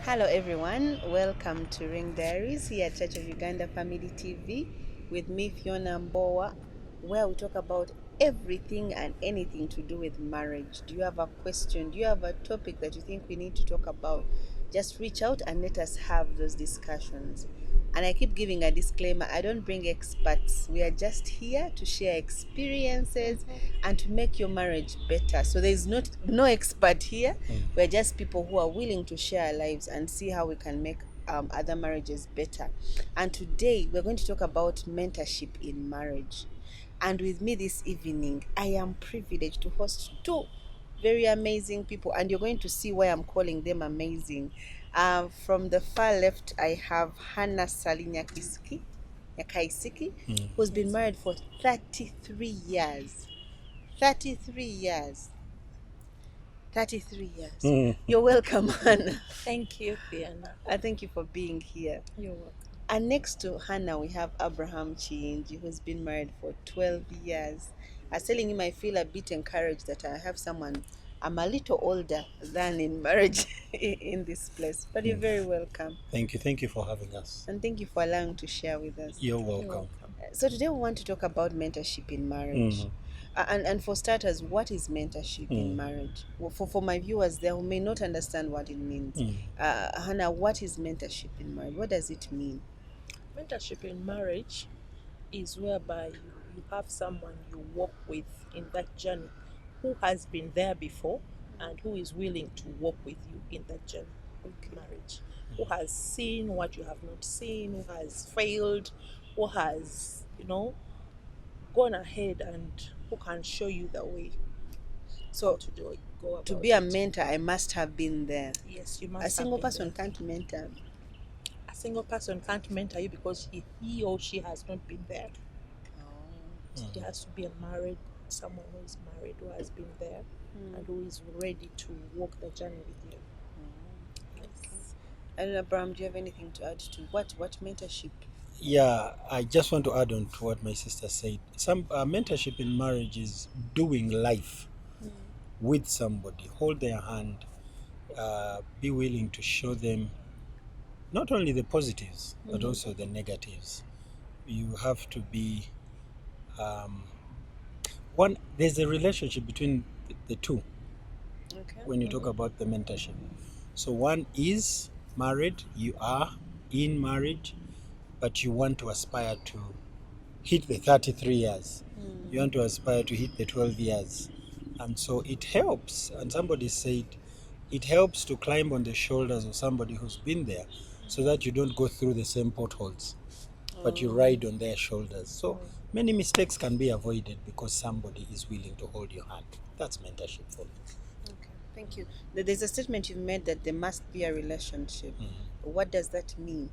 Hello, everyone. Welcome to Ring Diaries here at Church of Uganda Family TV with me, Fiona Mbowa, where we talk about everything and anything to do with marriage. Do you have a question? Do you have a topic that you think we need to talk about? Just reach out and let us have those discussions. And I keep giving a disclaimer, I don't bring experts. We are just here to share experiences and to make your marriage better. So there's no expert here. We're just people who are willing to share our lives and see how we can make other marriages better. And today we're going to talk about mentorship in marriage. And with me this evening, I am privileged to host two very amazing people, and you're going to see why I'm calling them amazing. From the far left, I have Hannah Ssali Nyakaisiki, who's been married for 33 years. 33 years. 33 years. You're welcome, Hannah. Thank you, Fiona. I thank you for being here. You're welcome. And next to Hannah, we have Abraham Kiyingi, who's been married for 12 years. I was telling him I feel a bit encouraged that I have someone I'm a little older than in marriage in this place. But you're very welcome. Thank you. Thank you for having us. And thank you for allowing to share with us. You're You're welcome. welcome. So today we want to talk about mentorship in marriage. And for starters, what is mentorship in marriage? Well, for my viewers there who may not understand what it means, Hannah, what is mentorship in marriage? What does it mean? Mentorship in marriage is whereby you have someone you walk with in that journey who has been there before and who is willing to walk with you in that journey of marriage, who has seen what you have not seen, who has failed, who has, gone ahead and who can show you the way So to do it. Go to about be a it. mentor, I must have been there. Yes, you must A have single been person there. can't mentor. A single person can't mentor you because he or she has not been there. It has to be someone who is married, who has been there, and who is ready to walk the journey with you. Yes. And Abraham, do you have anything to add to what mentorship? Yeah, I just want to add on to what my sister said. Some mentorship in marriage is doing life with somebody, hold their hand, be willing to show them not only the positives but also the negatives. You have to be one. There's a relationship between the two Okay. when you talk about the mentorship. So one is married, you are in marriage, but you want to aspire to hit the 33 years. You want to aspire to hit the 12 years. And so it helps. And somebody said it helps to climb on the shoulders of somebody who's been there so that you don't go through the same potholes, but you ride on their shoulders. So many mistakes can be avoided because somebody is willing to hold your hand. That's mentorship for me. Okay. Thank you. There's a statement you've made that there must be a relationship. What does that mean?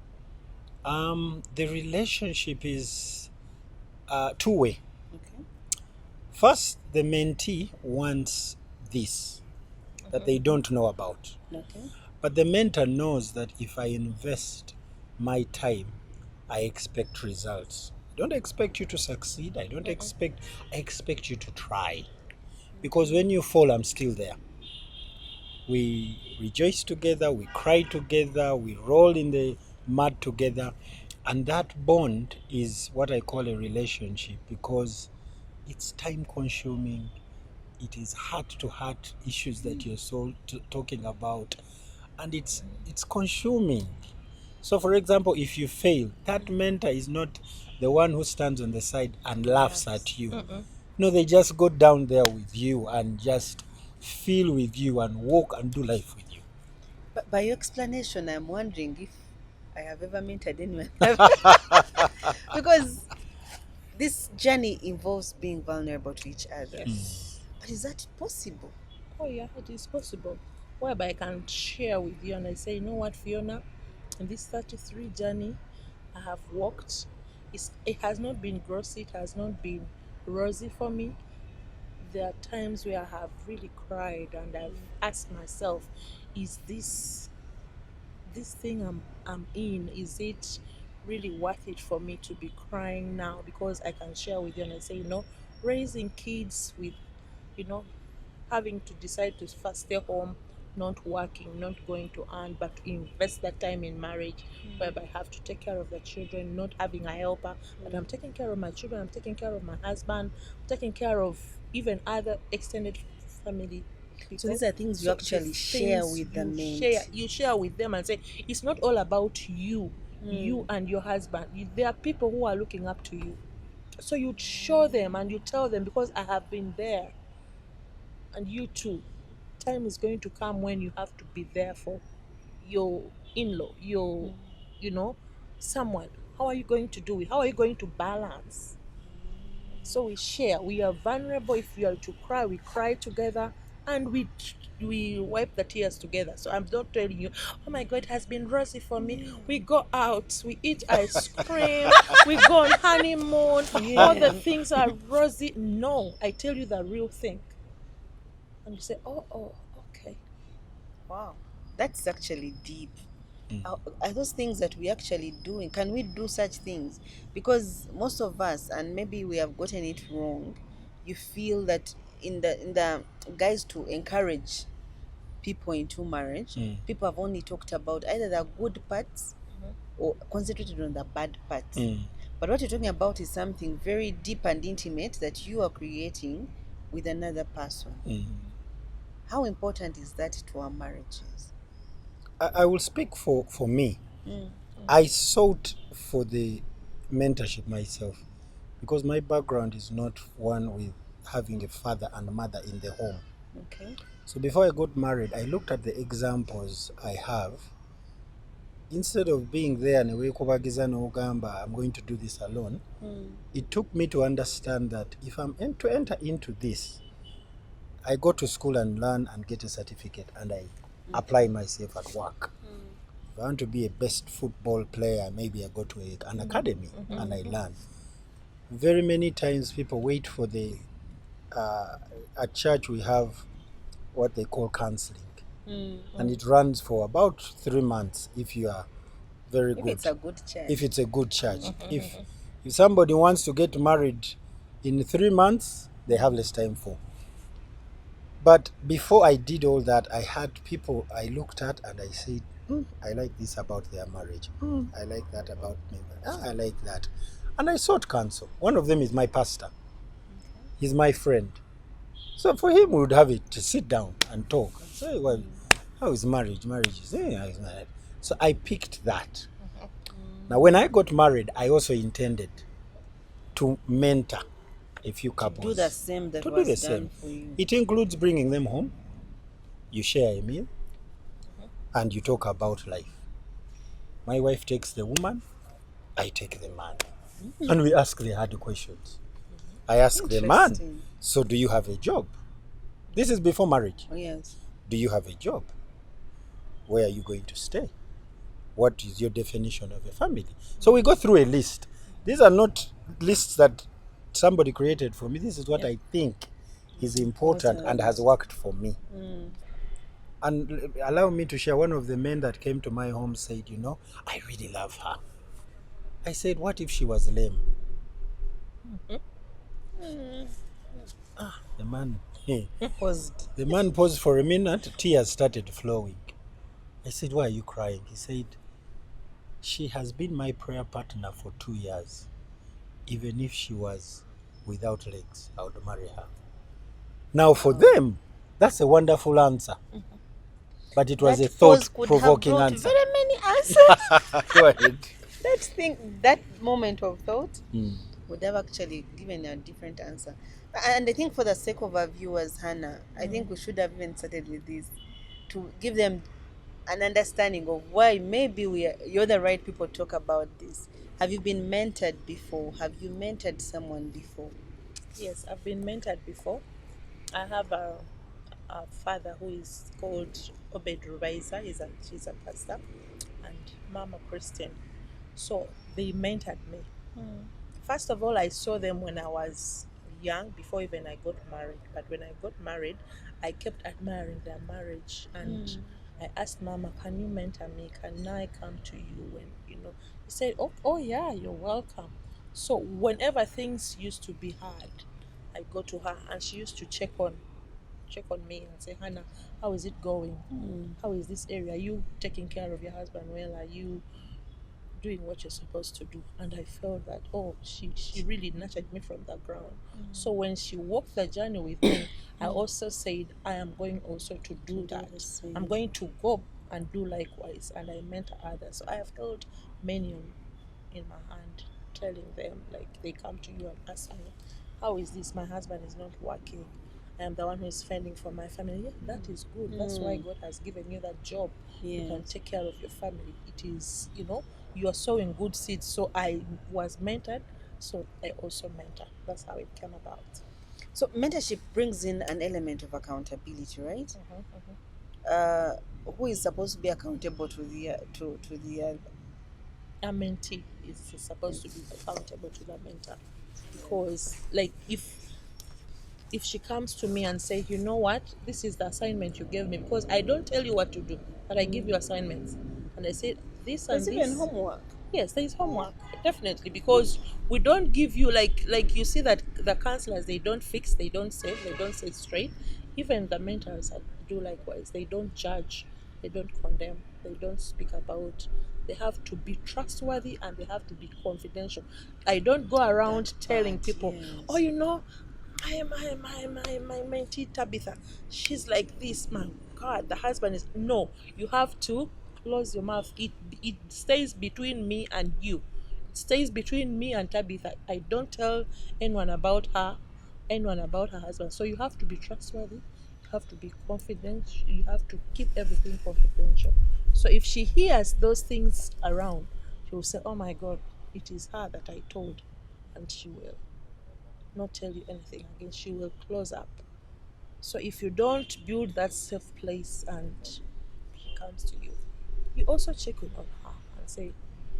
The relationship is two-way. Okay. First, the mentee wants this that they don't know about. Okay. But the mentor knows that if I invest my time, I expect results. I don't expect you to succeed. I expect you to try. Because when you fall, I'm still there. We rejoice together, we cry together, we roll in the mud together. And that bond is what I call a relationship because it's time consuming. It is heart to heart issues that you're talking about, and it's consuming. So for example, if you fail, that mentor is not the one who stands on the side and laughs at you. No, they just go down there with you and just feel with you and walk and do life with you. But by your explanation, I'm wondering if I have ever mentored anyone. Because this journey involves being vulnerable to each other. Yes. But is that possible? Oh, yeah, it is possible. Whereby I can share with you and I say, you know what, Fiona, in this 33 journey I have walked, it has not been glossy, it has not been rosy for me. There are times where I have really cried and I've asked myself, is this thing I'm in, is it really worth it for me to be crying now? Because I can share with you and I say, raising kids with, you know, having to decide to first stay home not working, not going to earn, but to invest that time in marriage, whereby I have to take care of the children, not having a helper, but I'm taking care of my children, I'm taking care of my husband, I'm taking care of even other extended family So people. these are things you So the actually share things with the you share with them and say it's not all about you, you and your husband. There are people who are looking up to you. So you show them and you tell them, because I have been there, and you too. Time is going to come when you have to be there for your in-law, your, you know, someone. How are you going to do it? How are you going to balance? So we share. We are vulnerable. If we are to cry, we cry together, and we wipe the tears together. So I'm not telling you, oh my God, it has been rosy for me. We go out, we eat ice cream, we go on honeymoon. All the Yeah. things are rosy. No, I tell you the real thing, and you say, oh, okay. Wow, that's actually deep. Are those things that we actually doing? Can we do such things? Because most of us, and maybe we have gotten it wrong, you feel that in the guys to encourage people into marriage, people have only talked about either the good parts or concentrated on the bad parts. But what you're talking about is something very deep and intimate that you are creating with another person. How important is that to our marriages? I will speak for me. Mm. I sought for the mentorship myself because my background is not one with having a father and mother in the home. Okay. So before I got married, I looked at the examples I have. Instead of being there and Gamba, I'm going to do this alone, it took me to understand that if I'm to enter into this, I go to school and learn and get a certificate and I apply myself at work. If I want to be a best football player, maybe I go to an academy and I learn. Very many times people wait for at church we have what they call counseling. And it runs for about 3 months if you are very If good. it's a good church. If it's a good church. If somebody wants to get married in 3 months, they have less time for. But before I did all that, I had people I looked at and I said, I like this about their marriage. I like that about me. I like that. And I sought counsel. One of them is my pastor. He's my friend. So for him, we would have it to sit down and talk and say, well, how is marriage? Marriage is, how is marriage? So I picked that. Now, when I got married, I also intended to mentor a few couples. Do the same that To do was the done same. for you. It includes bringing them home. You share a meal and you talk about life. My wife takes the woman, I take the man. And we ask the hard questions. I ask the man, Interesting. so do you have a job? This is before marriage. Oh, yes. Do you have a job? Where are you going to stay? What is your definition of a family? So we go through a list. These are not lists that somebody created for me. This is what I think is important and has worked for me. And allow me to share, one of the men that came to my home said, I really love her. I said, what if she was lame? The man, Paused. the man paused for a minute. Tears started flowing. I said, why are you crying? He said, she has been my prayer partner for 2 years. Even if she was without legs, I would marry her. Now, for them, that's a wonderful answer. But it was That a pause could have thought-provoking brought answer. very many answers. Go ahead. That moment of thought would have actually given a different answer. And I think for the sake of our viewers, Hannah, I think we should have even started with this to give them an understanding of why maybe you're the right people to talk about this. Have you been mentored before? Have you mentored someone before? Yes, I've been mentored before. I have a father who is called Obed Rubaiza. She's a pastor, and Mama Christian. So they mentored me. First of all, I saw them when I was young, before even I got married. But when I got married, I kept admiring their marriage, and I asked Mama, "Can you mentor me? Can I come to you?" When he said, "Oh yeah, you're welcome." So whenever things used to be hard, I go to her, and she used to check on check on me and say, Hannah, how is it going? How is this area? Are you taking care of your husband well? Are you doing what you're supposed to do? And I felt that, oh, she really nurtured me from the ground. So when she walked the journey with me, I also said, I am going also to do do that. the same. I'm going to go and do likewise. And I mentor others. So I have held many in my hand, telling them, like, they come to you and ask me, how is this? My husband is not working. I am the one who is fending for my family. Yeah, that is good. That's why God has given you that job. You can Yes. take care of your family. It is, you are sowing good seeds. So I was mentored, so I also mentor. That's how it came about. So mentorship brings in an element of accountability, right? Mhm. Uh, who is supposed to be accountable to the other? A mentee is supposed to be accountable to the mentor, because, like, if she comes to me and say, you know what, this is the assignment you gave me, because I don't tell you what to do, but I give you assignments, and I say this There's and even this. homework. Yes, there is homework, definitely, because we don't give you, like you see that the counselors, they don't fix, they don't save, they don't say straight. Even the mentors do likewise. They don't judge, they don't condemn, they don't speak about. They have to be trustworthy and they have to be confidential. I don't go around That telling part, people, yes. oh, my mentee Tabitha, she's like this. My God, the husband is no. You have to close your mouth. It stays between me and you. It stays between me and Tabitha. I don't tell anyone about her, anyone about her husband. So you have to be trustworthy. You have to be confident. You have to keep everything confidential. So if she hears those things around, she will say, "Oh my God, it is her that I told," and she will not tell you anything again. She will close up. So if you don't build that safe place and she comes to you, you also check in on her and say,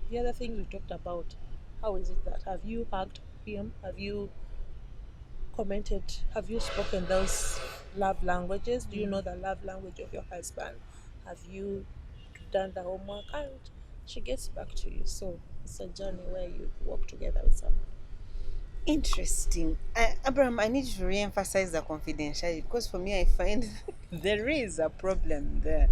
the other things we talked about, how is it that? Have you hugged him? Have you commented? Have you spoken those love languages? Do you know the love language of your husband? Have you done the homework? And she gets back to you. So it's a journey where you work together with someone. Interesting. Abraham, I need to re-emphasize the confidentiality because for me, I find there is a problem there.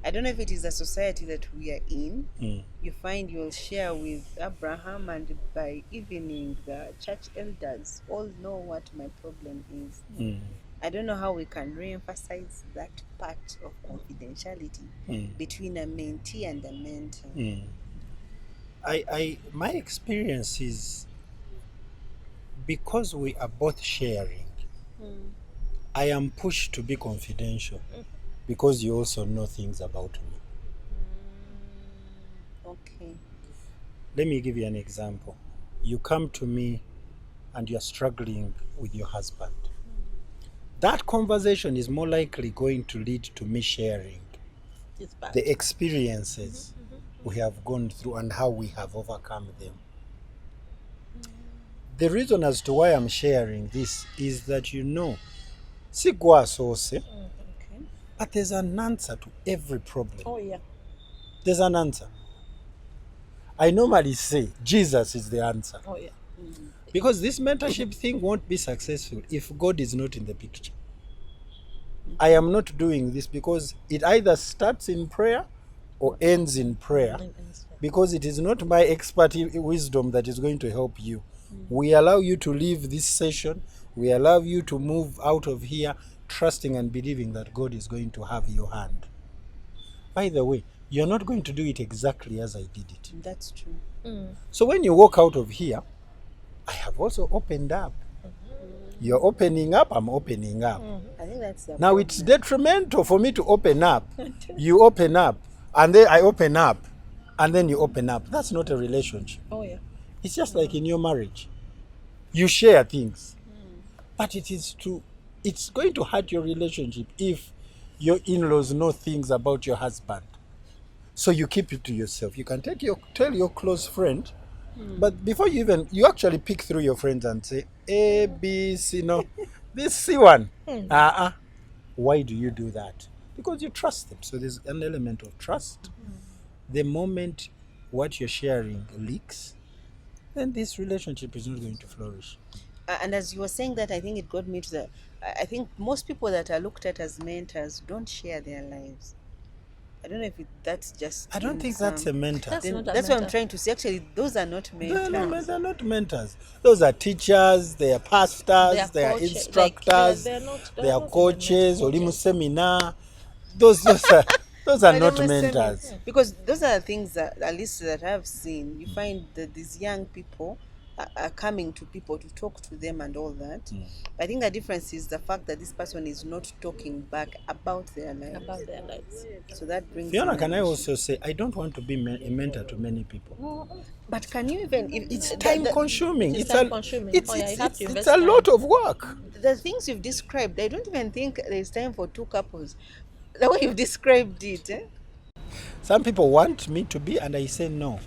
I don't know if it is the society that we are in. You find you'll share with Abraham, and by evening, the church elders all know what my problem is. I don't know how we can re-emphasize that part of confidentiality between a mentee and a mentor. My experience is, because we are both sharing, I am pushed to be confidential because you also know things about me. Okay. Let me give you an example. You come to me and you're struggling with your husband. That conversation is more likely going to lead to me sharing It's bad. the experiences we have gone through and how we have overcome them. The reason as to why I'm sharing this is that si gwa sauce, Okay. but there's an answer to every problem. Oh, yeah. There's an answer. I normally say Jesus is the answer. Oh, yeah. Because this mentorship thing won't be successful if God is not in the picture. I am not doing this because it either starts in prayer or ends in prayer, because it is not my expert wisdom that is going to help you. We allow you to leave this session. We allow you to move out of here trusting and believing that God is going to have your hand. By the way, you're not going to do it exactly as I did it. That's true. So when you walk out of here, I have also opened up. You're opening up, I'm opening up. I think that's the Now problem. it's detrimental for me to open up. You open up, and then I open up, and then you open up. That's not a relationship. Oh, yeah. It's just like in your marriage. You share things, but it's going to hurt your relationship if your in-laws know things about your husband. So you keep it to yourself. You can tell your close friend, but before you actually pick through your friends and say, A, B, C, no, this C one. Why do you do that? Because you trust them. So there's an element of trust. The moment what you're sharing leaks, then this relationship is not going to flourish. And as you were saying that, I think it got me to the. I think most people that are looked at as mentors don't share their lives. I don't know if that's just I don't in think that's some. a mentor. That's not a That's what I'm mentor. trying to say. Actually, those are not mentors. They're not mentors. Those are teachers, they are They are pastors, they are coach, like instructors, they're they are not even mentor coaches, or coaches. seminar. Those are But they not must send me mentors. because those are the things that at least that I've seen. You find that these young people are coming to people to talk to them and all that. I think the difference is the fact that this person is not talking back about their lives. About their lives. So that brings in Fiona, an can I issue. also say, I don't want to be a mentor to many people. But can you even if It's the, time the, consuming. It is time consuming. It's, Oh yeah, it's, you have to it's, it's invest a time. lot of work. the things you've described, I don't even think there's time for two couples. The way you've described it, eh? Some people want me to be, and I say no.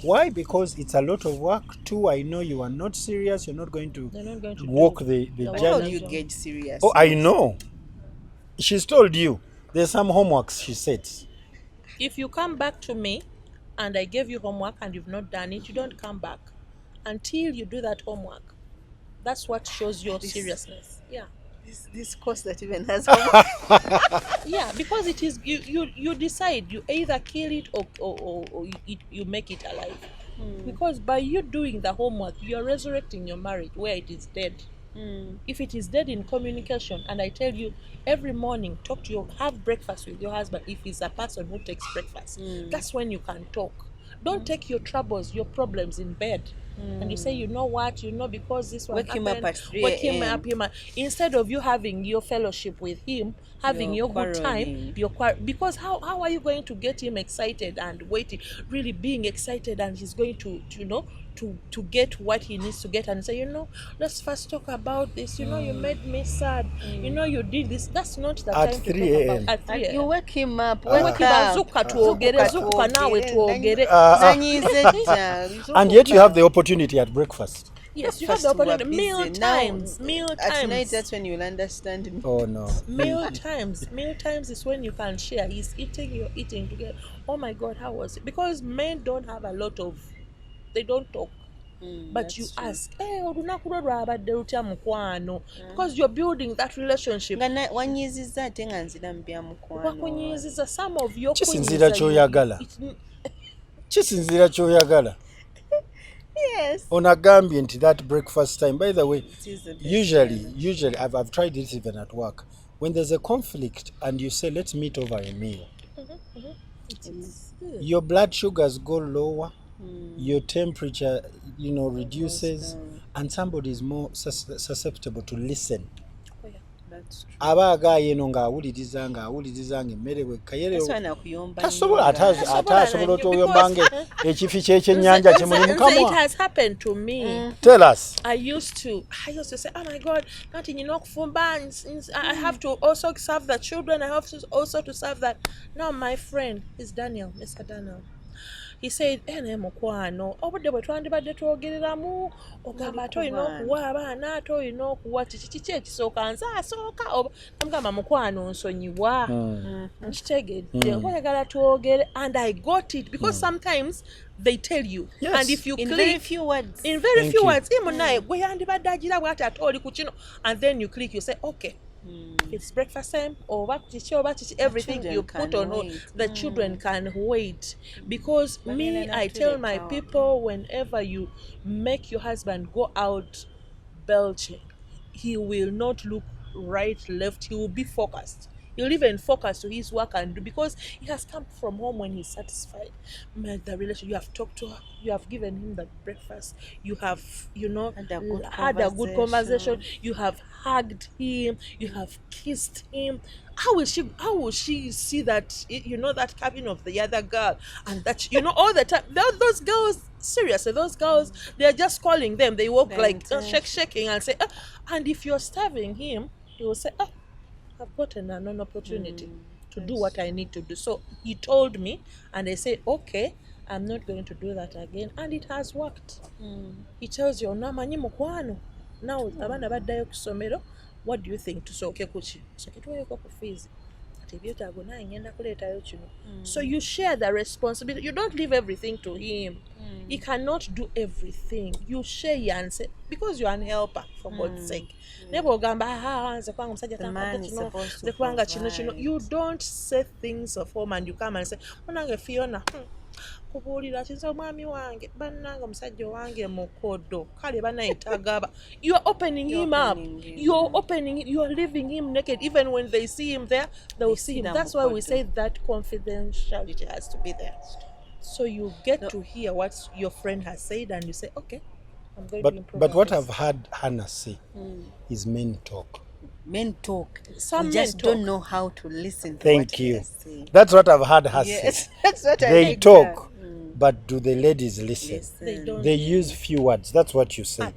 Why? Because it's a lot of work. Two, I know you are not serious. You're not going to They're not going to walk do the the But work how journey. do you that gauge seriousness? Oh, I know. She's told you. There's some homeworks she sets. if you come back to me and I gave you homework and you've not done it, you don't come back until you do that homework. That's what shows your This- seriousness. Yeah. This course that even has homework. Yeah, because it is you decide you either kill it or you make it alive. Because by you doing the homework, you're resurrecting your marriage where it is dead. If it is dead in communication, and I tell you every morning, talk to your have breakfast with your husband. If he's a person who takes breakfast, that's when you can talk. Don't take your troubles, your problems in bed. And you say, you know what, because this one Wake him happened, up at 3 wake him a.m. up, instead of you having your fellowship with him, having You're your good time, quarreling. because how are you going to get him excited and waiting, really being excited, and he's going to get what he needs to get, and say, let's first talk about this. You made me sad. You did this. That's not the At time to 3 talk a.m. about at 3 And you a.m. wake him up. Wake Wake him up, up. zuka tuogere, zuka nawe tuogere. Nanyize jja. And yet you have the opportunity at breakfast. Yes, you have First the we were opportunity. busy. Meal Now, times. at night, that's when you'll understand me. Oh no. Meal times. Meal times is when you can share. He's eating, you're eating together. Oh my God, how was it? Because men don't have a lot of, they don't talk. But you ask, hey, olunaku lwe lwabadde lutya mukwano? Because you're building that relationship. Nga wanyiizizza ate nga nzira mu bya mukwano. Bakunyiiziza, some of your Kisinziira ky'oyagala. Kisinziira ky'oyagala. Yes. Onagambye nti that breakfast time. By the way, It is the best usually I've tried this even at work. When there's a conflict and you say let's meet over a meal, It is good. your blood sugars go lower, your temperature reduces, and somebody is more susceptible to listen. Oh, yeah. That's true. Aba agaayo eno ng'awuliriza ng'emmere bwekka That's why nakuyomba tasobola nnyo. ate asobola otoyombange ekifi ky'ekyennyanja kimuli mu It kamwa. has happened to me. Tell us. I used to say, oh my God, nothing, kufumba, I have to also serve the children. I have to also to serve that. Now my friend is Daniel, Mr. Daniel. He said, mukwano, obudde bwe twandibadde twogereramu, ogamba ate olina okuwa abaana, ate olina okuwa kiki ekisooka, nze asooka. Namugamba mukwano nsonyiwa. Nkitegedde, oyagala twogere, and I got it, because sometimes they tell you, Yes. and if you In click, very few words. in very Thank few you. words, naye gwe yandibadde agira bw'ati ate oli ku kino, and then you click, you say, okay, it's breakfast time, oba kiki, everything children you can put on hold. wait. The children can wait, because me, I tell my people, whenever you make your husband go out belching, he will not look right, left, he will be focused. He'll even focus to his work and do, because he has come from home when he's satisfied. The relation, you have talked to her, you have given him the breakfast, you have, had a good conversation, you have hugged him, you have kissed him. How will she see that, that cabin of the other girl, and that, all the time, those girls, seriously, those girls, they're just calling them, they walk like shaking and say, and if you're starving him, he will say, I've gotten an opportunity to do what I need to do. So he told me, and I said, okay, I'm not going to do that again, and it has worked. He tells you, namanyi mukwano, now abaana baddayo ku ssomero, what do you think tusooke kuki? Tusooke tuweeko ku fees. kati ebyetaago naye ngenda kuleetayo kino. So you share the responsibility. You don't leave everything to him. He cannot do everything. You share and say, because you're an helper, for God's sake. Naye bw'ogamba nze kubanga omusajja The tankadde man is kino, supposed to nze kubanga kino provide. you don't say things of home and you come and say munange Fiona kubuulira kinze omwami wange bannange omusajja owange mukodo kale banayitagaba. You are opening him up. You're opening, you're leaving him naked. Even when they see him there, they will see him. That's why we say that confidentiality has to be there. So you get to hear what your friend has said and you say, okay, I'm going to improve. But what I've heard Hannah say is men talk. Men talk. Some we men just talk. don't know how to listen to Thank what you. they say. That's what I've heard her say. Yes, that's what I They think, talk, but do the ladies listen? Listen. They don't. They use few words. That's what you said.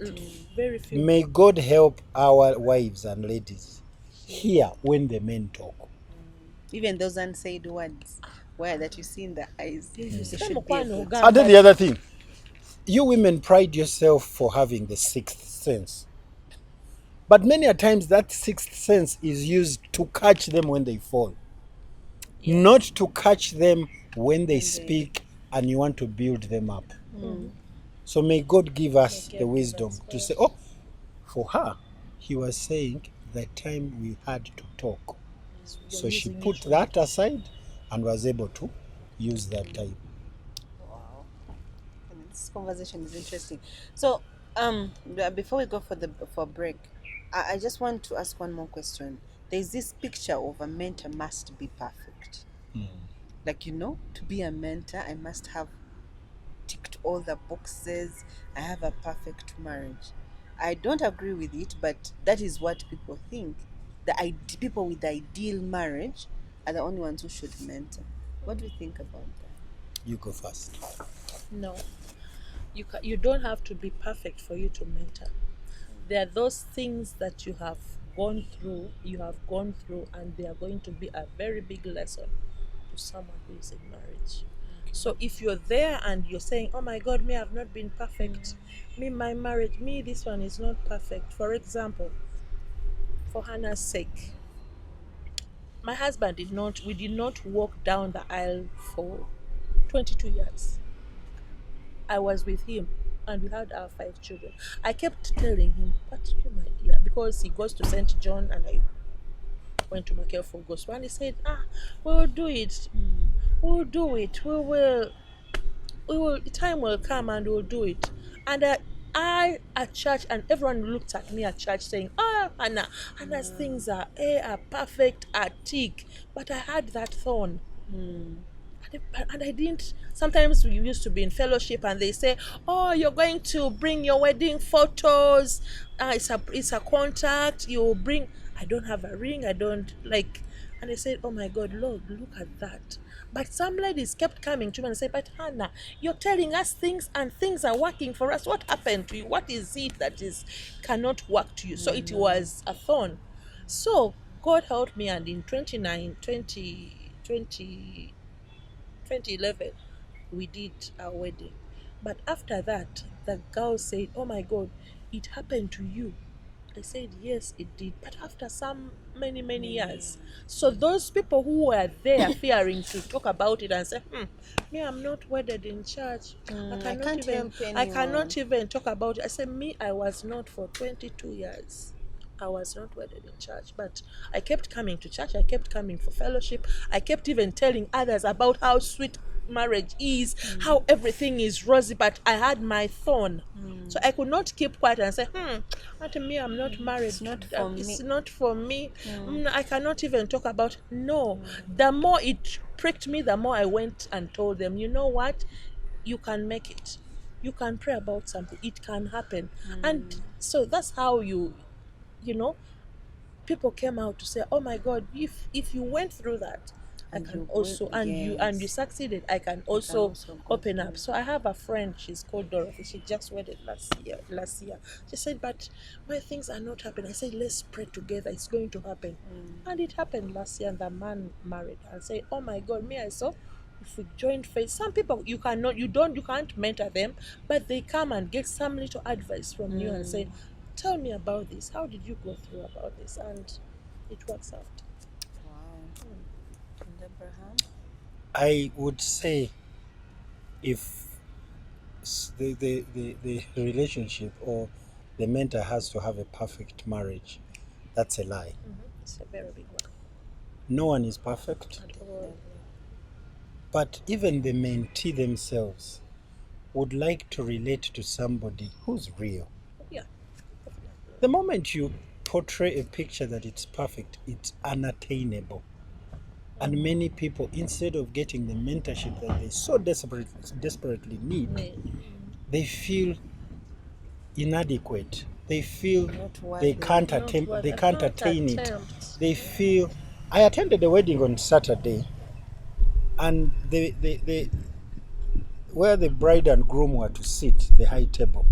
Very few. May God help our wives and ladies hear when the men talk. Even those unsaid words, where that you see in the eyes, you should be able to. And then the other thing, you women pride yourself for having the sixth sense. But many a times that sixth sense is used to catch them when they fall. Not to catch them when they speak and you want to build them up. So may God give us the wisdom to say, oh, for her, he was saying the time we had to talk. So she put that aside and was able to use that time. Wow, and this conversation is interesting. So, before we go for break, I just want to ask one more question. There's this picture of a mentor must be perfect. Like, to be a mentor, I must have ticked all the boxes. I have a perfect marriage. I don't agree with it, but that is what people think. People with the ideal marriage are the only ones who should mentor. What do you think about that? You go first. No, you don't have to be perfect for you to mentor. There are those things that you have gone through, and they are going to be a very big lesson to someone who is in marriage. So if you're there and you're saying, oh my God, me, I've not been perfect. Me, my marriage, me, this one is not perfect. For example, for Hannah's sake, my husband we did not walk down the aisle for 22 years. I was with him and we had our 5 children. I kept telling him, but you, my dear, because he goes to St. John and I went to Makeo for gospel, and he said, we'll do it. We'll do it. We will, time will come and we'll do it. And I at church, and everyone looked at me at church saying, Hannah's things are perfect, are tick. But I had that thorn. And I didn't. Sometimes we used to be in fellowship and they say, oh, you're going to bring your wedding photos. It's a contact. You bring. I don't have a ring. I don't like. And I said, oh my God, Lord, look at that. But some ladies kept coming to me and said, but Hannah, you're telling us things and things are working for us. What happened to you? What is it that cannot work to you? So it was a thorn. So God helped me, and in 2011, we did our wedding. But after that, the girl said, oh my God, it happened to you. I said, yes, it did. But after many years. So those people who were there fearing to talk about it and say, me, I'm not wedded in church. I cannot even talk about it. I said, me, I was not for 22 years. I was not wedded in church, but I kept coming to church. I kept coming for fellowship. I kept even telling others about how sweet marriage is, how everything is rosy, but I had my thorn. So I could not keep quiet and say, to me, I'm not married. It's not for me. It's not for me. I cannot even talk about it. No. The more it pricked me, the more I went and told them, you know what? You can make it. You can pray about something. It can happen. And so that's how people came out to say, oh my God, if you went through that, I can also, and you succeeded, I can also open up. So I have a friend, she's called Dorothy. She just wedded last year. She said, but my things are not happening. I said, let's pray together, it's going to happen. And it happened last year, and the man married and said, oh my God, me, I saw, if we joined faith, some people you can't mentor them, but they come and get some little advice from you and say, tell me about this, how did you go through about this? And it works out. Wow. I would say if the relationship or the mentor has to have a perfect marriage, that's a lie. It's a very big one. No one is perfect, At all. but even the mentee themselves would like to relate to somebody who's real. Yeah. The moment you portray a picture that it's perfect, it's unattainable. And many people, instead of getting the mentorship that they so desperately need, they feel inadequate. They feel they can't attain it. They feel. I attended a wedding on Saturday, and where the bride and groom were to sit, the high table,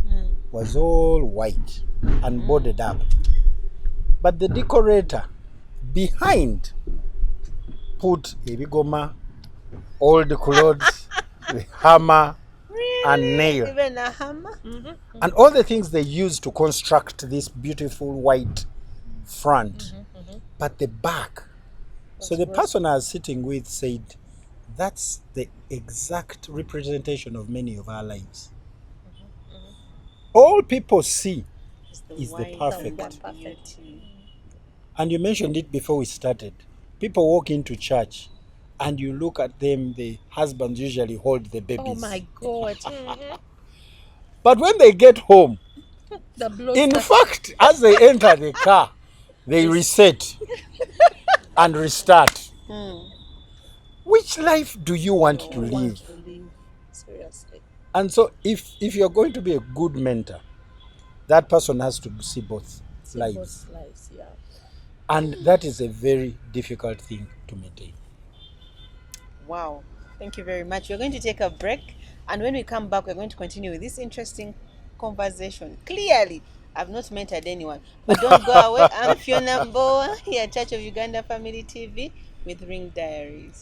was all white and boarded up. But the decorator behind put a bigoma, old clothes, the hammer, and nail. Even a hammer? And all the things they use to construct this beautiful white front. But the back. So the person I was sitting with said, that's the exact representation of many of our lives. All people see is the perfect. And you mentioned it before we started. People walk into church and you look at them, the husbands usually hold the babies. Oh my God. But when they get home, in fact, as they enter the car, they reset and restart. Which life do you want to live? Seriously. And so if you're going to be a good mentor, that person has to see both lives. Yeah. And that is a very difficult thing to maintain. Wow. Thank you very much. We're going to take a break. And when we come back, we're going to continue with this interesting conversation. Clearly, I've not mentored anyone. But don't go away. I'm Fiona Mboa here at Church of Uganda Family TV with Ring Diaries.